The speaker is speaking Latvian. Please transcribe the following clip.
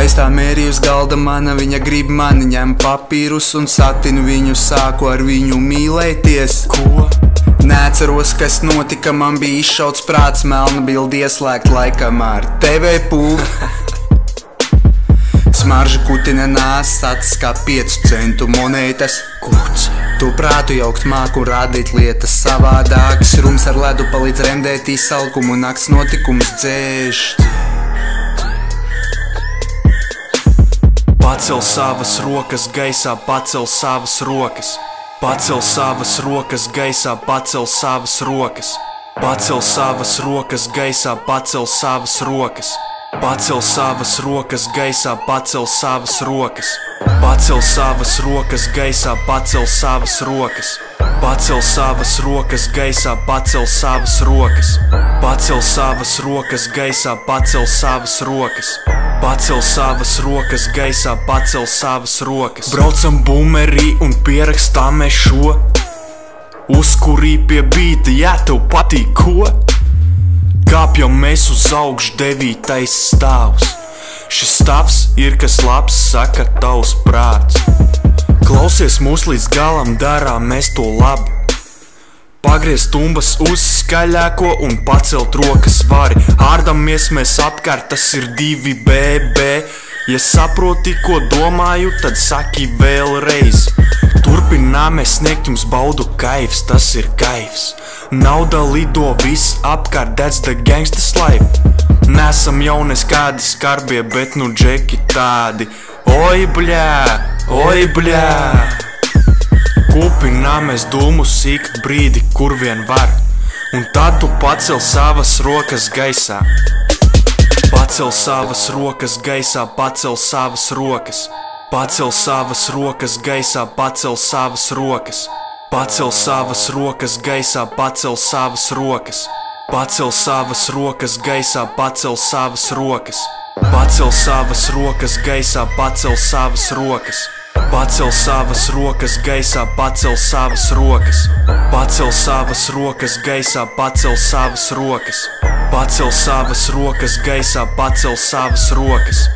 Skaistā mērī uz galda mana, viņa grib mani, ņem papīrus un satinu viņu, sāku ar viņu mīlēties. Ko? Neatceros, kas notika, man bija izšauts prāts, melna bildi ieslēgt laikam ar TV pūgu. Smarža kutina nāsts, acis kā 5 centu monētas. Kuts. Tu prātu jaukt māku, radīt lietas savādākas. Rums ar ledu palīdz remdēt izsalkumu, nakts notikums dzēšt. Pacel savas rokas gaisā, pacel savas rokas. Pacel savas rokas gaisā, pacel savas rokas. Pacel savas rokas gaisā, pacel savas rokas. Pacel savas rokas gaisā, pacel savas rokas. Pacel savas rokas gaisā, pacel savas rokas. Pacel savas rokas gaisā, pacel savas rokas. Pacel savas rokas gaisā, pacel savas rokas. Pacel savas rokas gaisā, pacel savas rokas. Braucam bumerī un pierakstām mēs šo. Uzkurī pie bīta, jā, tev patīk ko? Kāpjam mēs uz augšu, 9. stāvs. Šis stāvs ir kas labs, saka tavs prāts. Klausies mūs līdz galam, darām mēs to labi. Pagriez tumbas uz skaļāko un pacelt rokas vari. Ārdamies mēs apkārt, tas ir 2BB. Ja saproti, ko domāju, tad saki vēlreiz. Turpinām mēs sniegt jums baudu kaifs, tas ir kaifs. Nauda lido viss apkārt, that's the gangsters life. Nesam jau neskādi skarbie, bet nu džeki tādi. Oi bļā, oi bļā. Kupinām mēs dūmu sīkt brīdi, kur vien var. Un tad tu pacel savas rokas gaisā. Pacel savas rokas gaisā, pacel savas rokas. Pacel savas rokas gaisā, pacel savas rokas. Pacel savas rokas gaisā, pacel savas rokas. Pacel savas rokas gaisā, pacel savas rokas. Pacel savas rokas gaisā, pacel savas rokas. Pacel savas rokas gaisā, pacel savas rokas. Pacel savas rokas gaisā, pacel savas rokas. Pacel savas rokas gaisā, pacel savas rokas.